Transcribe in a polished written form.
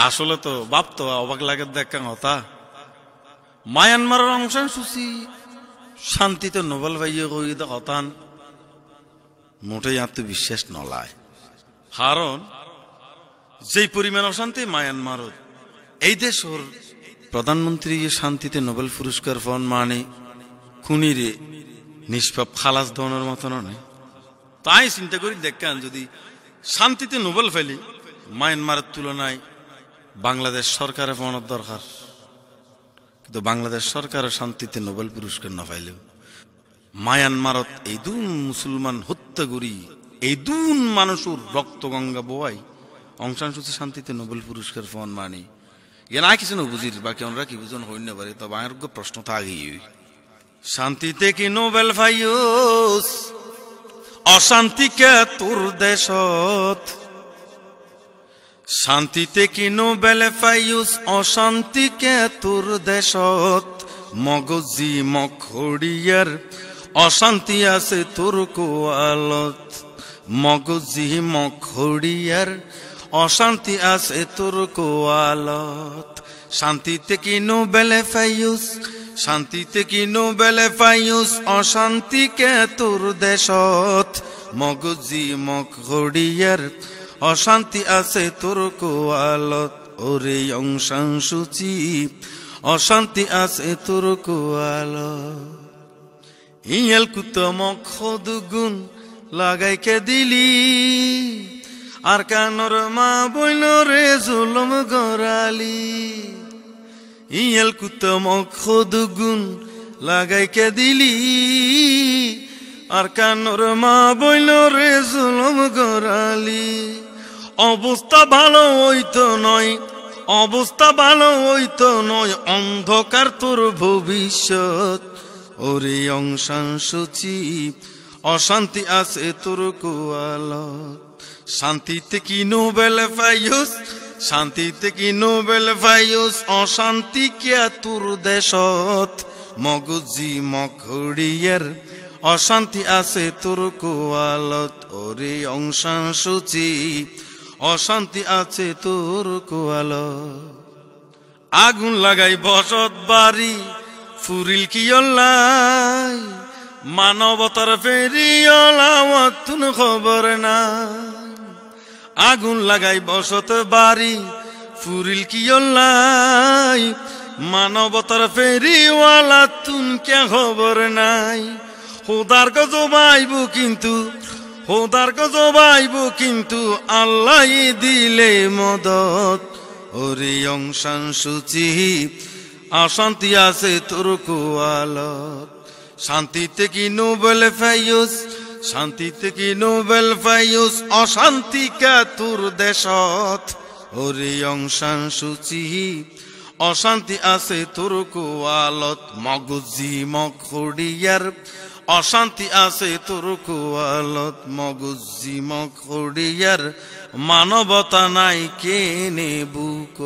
আসলে তো বাপ তো অবাক লাগে দেখা কথা মায়ানমারের অং সান সুচি শান্তিতে নোবেল পাইয়ে কই কথান মোটেই আত্মবিশ্বাস নলায়। কারণ যেই পরিমাণ অশান্তি মায়ানমারত এই দেশের প্রধানমন্ত্রী শান্তিতে নোবেল পুরস্কার পান মানে খুনিরে নিষ্পাপ খালাস দেওয়ার মতন নয়। তাই চিন্তা করি দেখেন যদি শান্তিতে নোবেল ফেলি মায়ানমারের তুলনায় বাংলাদেশ সরকারের পাওয়ার দরকার, কিন্তু বাংলাদেশ সরকারের শান্তিতে নোবেল পুরস্কার না পাইলেও মায়ানমারত এই দুন মুসলমান হত্যা করি এই দুন মানুষের রক্ত গঙ্গা বয় অং সান সুচি শান্তিতে নোবেল পুরস্কার পান মানে এ না কিছু না বুঝির বাকি আমরা কি বুঝন হইন না পারে। তবে আমার প্রশ্ন থাকি শান্তিতে কি নোবেল পাইস অশান্তিকে তোর দেশত, শান্তিতে কি নোবেল পাইস অশান্তিকে তোর দেশত, মগজি মখড়িয়ার অশান্তি আছে তোর কোয়ালত, মগজি মখড়িয়ার অশান্তি আছে তোর কোয়ালত। শান্তিতে কি নোবেল পাইস শান্তিতে কি নোবেল পাইস অশান্তিকে তোর দেশত, মগজি মখড়িয়ার অশান্তি আছে তোর কোয়ালত। ওরে অং সান সুচি অশান্তি আছে তোর কোয়ালত। ইয়েল কুত মখদ গুণ লাগাইকে দিলি আর কানর মা বইল রে জুলুম গরালি, ইয়েল কুত মখদ গুণ লাগাইকে দিলি আর কানর মা বইল রে জুলুম গরালি। অবস্থা ভালো হইতো নয় অবস্থা ভালো হইতো নয় অন্ধকার তোর ভবিষ্যৎ। ওরে অং সান সুচি অশান্তি আছে তোর কোয়ালত। শান্তিতে কি নোবেল পাইস শান্তিতে কি নোবেল পাইস অশান্তি কে তোর দেশত, মগজি মখড়িয়ার অশান্তি আছে তোর কোয়ালত। ওরে অং সান সুচি অশান্তি আছে তোর কোয়ালত। আগুন লাগাই বসত বাড়ি ফুরিল কি অল্লাই, মানবতার ফেরিওলা তুন খবর নাই। আগুন লাগাই বসত বাড়ি ফুরিল কি অল্লাই, মানবতার ফেরিওয়ালা তুন কে খবর নাই। হোদার গজবাইব কিন্তু হোদার গজবাইব কিন্তু আল্লাহ দিলে মদত। ওরে অং সান সুচি অশান্তি আছে তোর কোয়ালত। শান্তিতে কি নোবেল পাইস শান্তিতে কি নোবেল পাইস অশান্তি কে তোর দেশত। ওরে অং সান সুচি অশান্তি আছে তোর কোয়ালত, মগজি মখড়িয়ার অশান্তি আছে তোর কোয়ালত, মগজি মখড়িয়ার মানবতা নাই কেনে বুক।